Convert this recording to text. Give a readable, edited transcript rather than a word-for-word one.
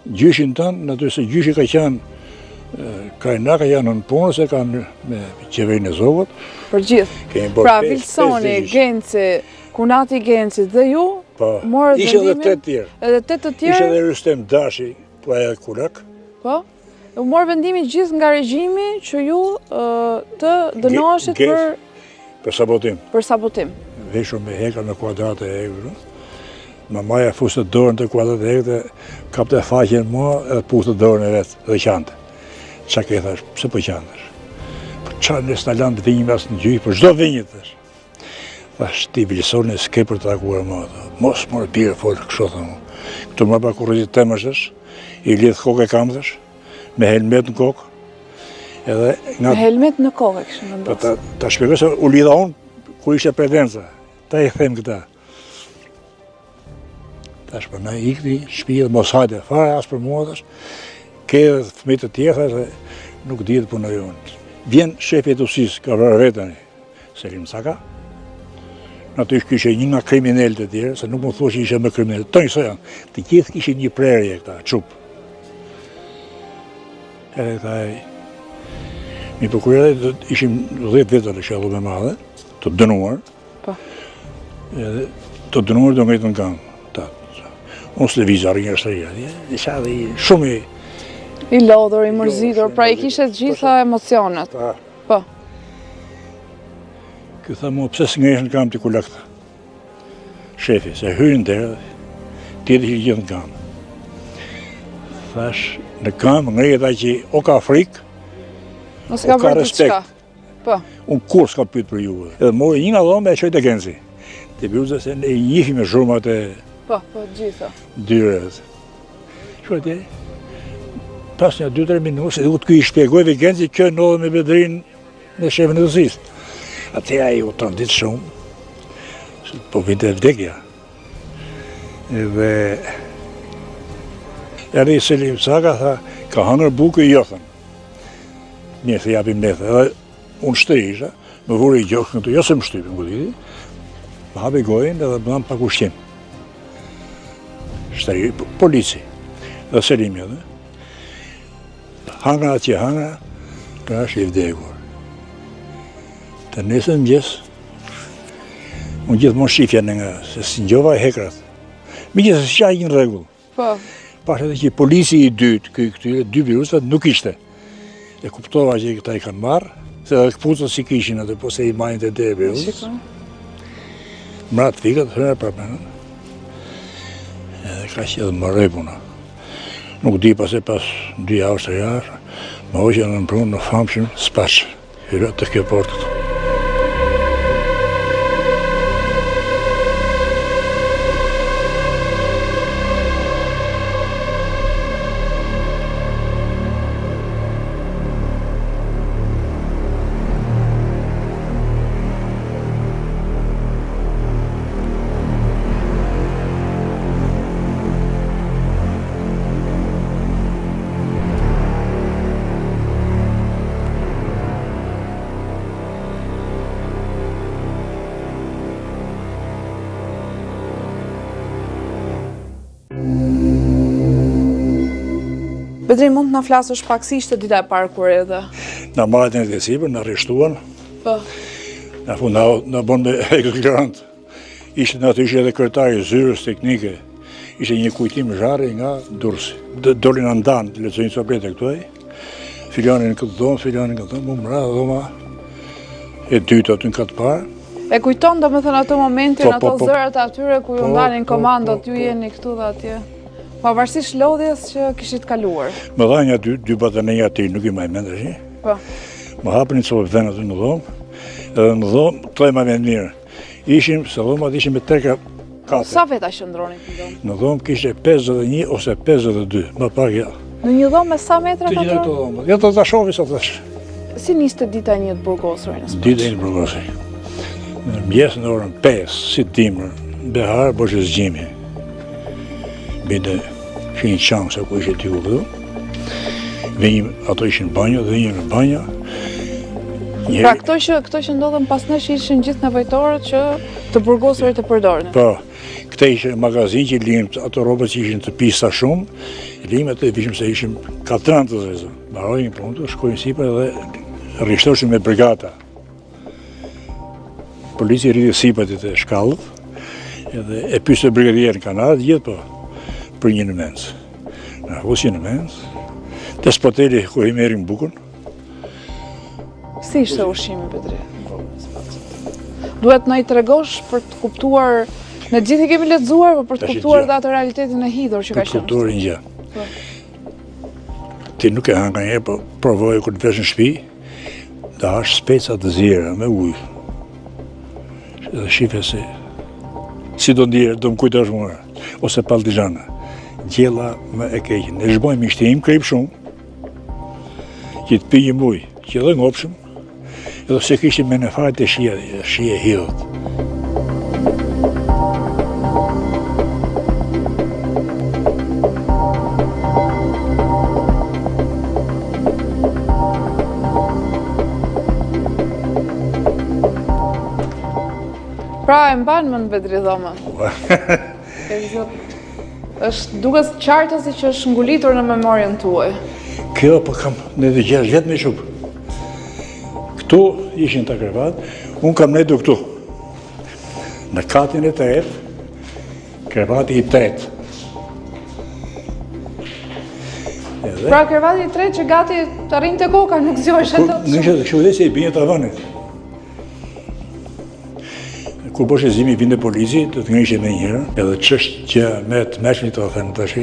gjyshin tanë, në të se gjyshi ka qenë Krajnaka janë në punë se kanë me qeverinë e Zogut. Për gjithë. Pra Vilsoni, Genci, Kunati Genci dhe ju morët vendimin. Ishe edhe 8 tjerë. Edhe 8 të tjerë. Ishe edhe Rystem Dashi, po e Kurak. Po. U morë vendimin gjithë nga regjimi që ju të dënoheshit për sabotim. Për sabotim. Veshur me hekra në kuadrate e egrë. Mamaja fustë dorën të kuadrate e egrë, kapte faqen mua edhe pushtë dorën e vetë dhe qante. Qa ke thash, pëse po qanësh? Për qanë në stalan të vinjim asë në gjyjë, për shdo vinjit thash. Thash, ti Vilsoni s'ke për të takuar më ato. Mos mërë pire folë, kësho thëmë. Këtu më pa kurrëzit temësh thash, i lidhë kokë e kam thash, me helmet në kokë. Me helmet në kokë, kështë në ndosë. Ta shpjegoj se u lidha unë, kur ishte predenca. Ta i them këta. Tash për na ikti, shpijë, mos hajde, fare asë për mua thash. Ke dhe fëmijë të tjerë, dhe nuk dihet puna jonë. Vjen shefi të usisë, ka vrarë vetëni, Selim Saka. Në të kishe një nga kriminelët e tjerë, se nuk më thua që ishe me kriminelët. Të njëso janë, të gjithë kishe një prerje këta, qupë. Edhe këta mi përkurere, ishim 10 vetër e shellu me madhe, të dënuar. Edhe të dënuar do ngejtë në kamë. Unë së levizar një rështëria, isha dhe shumë i lodhur, i mërzitur, pra i kishe gjitha emocionet. Po. Kjo tha mua, pëse së ngejsh në kam t'i kulakta? Shefi, se hyrin dherë, tjetë që gjithë në kam. Thash, në kam ngejt a që o ka frikë, o ka respekt. Unë kur s'ka pytë për juve. Edhe mori një nga dhome e qojtë e Genci. Të bjuzë se ne i njifi me zhurmat e... Po, gjitha. Dyret. Shkoj pas një 2-3 minutë, se duhet këj i shpjegojve Genci që ndodhe me Bedrin në shefën e dësisë. Atëja i u trondit shumë, po vinte e vdekja. Edhe... Eri Selim Saka tha, ka hangër bukë i jothën. Mirë se japim methe, edhe unë shtërisha, më vuri i gjokë në të, jo se më shtypim këtë më hapi gojnë edhe më dhamë pak ushqim. Shtëri, polici, dhe Selimi edhe. Hangra atje hangra, pra është i vdekur. Të nesën mëgjes, unë gjithmonë shifja në nga, se si njova e hekrat. Mi gjithë se qa i në regull. Pashe edhe që polici i dytë, këtyre 2 virusat nuk ishte. E kuptova që këta i kanë marrë, se edhe këpucët si kishin atë, po se i majnë të dhe virus. Mratë fikët, hërë për përmenën. Edhe ka që edhe më repuna. Nuk di pas 2 javë, 3 javë, më hoqë në prunë në famshëm spaqë, hyrë të kjo portët. Bedrin, mund të na flasësh paksisht të dita e parë kur edhe? Na marrën e sipër, na rreshtuan. Po. Na fund na bën me ekzekutorant. Ishte aty edhe kryetari i zyrës teknike. Ishte një kujtim zharri nga Durrësi. Dolin andan, lexojnë sopete këtu ai. Filianin këtë dhomë, më mra dhoma e dytë aty në katë parë. E kujton domethënë ato momentin, ato zërat atyre ku ju ndalin komandot, ju jeni këtu dhe atje. Pavarësisht lodhjes që kishit kaluar. Më dha një 2 batanija aty, nuk i maj mendesh, e? Po. Më hapën një copë vënë aty në dhomë, edhe në dhomë, të e ma me mirë. Ishim, se dhomat ishim me 3 kate. Sa veta shëndronin në dhomë? Në dhomë kishte 51 ose 52, më pak ja. Në një dhomë me sa metra ka të dhomë? Ja të shohi sa të është. Si niste dita një të burgosërin? Dita një të burgosërin. Në mjesë në orën 5, si dimër, behar, bëshë zgjimi. Bide që një qanë se ku ishe t'i u vëdu. Vejim, ato ishin banjo, dhe një në banjo. Pra këto që ndodhen pas nesh ishin gjithë nevojtorët që të burgosurit të përdorën? Po, këte ishe magazin që linë ato robët që ishin të pisa shumë, Limë atë vishëm se ishim katran të zezë. Mbarojnë punë, shkojnë sipër dhe rrishtoshim me brigata. Policia rriti sipër të shkallët, edhe e pyeste brigadierën kanë ardhur gjithë po për një nëmens. Na hosi nëmens. Te spoteli ku i merrim bukën. Si ishte ushqimi Bedri? Duhet na i tregosh për të kuptuar, ne gjithë i kemi lexuar, por për të kuptuar dhe atë realitetin e hidhur që ka qenë. Për kuptuar një gjë. Ti nuk e han kanjë, po provoj kur të vesh në shtëpi, të hash speca të zjera me ujë. Dhe shife se si do ndjerë, do më kujtosh mua, ose paldizana. Gjella më e keqen. Ne zhbojmë mishtim krip shumë, që të pijim ujë, që edhe ngopshëm, edhe se kishim me në fajt e shije hidhët. Pra e mban më në Bedri dhomën. Është duket qartë si që është ngulitur në memorien tuaj. Kjo po kam në 6 vjet me shupë. Këtu ishin të krevat, unë kam nejdu këtu. Në katin e tret, krevati i tret. Pra krevati i tret që gati të arrin të koka, nuk zgjohesh ato. Nëse kështu dhe se i bie tavanit. Kur bosh e zimi vinte polici, do të ngrihesh me njëra, edhe ç'është që me të mëshmit të them tash.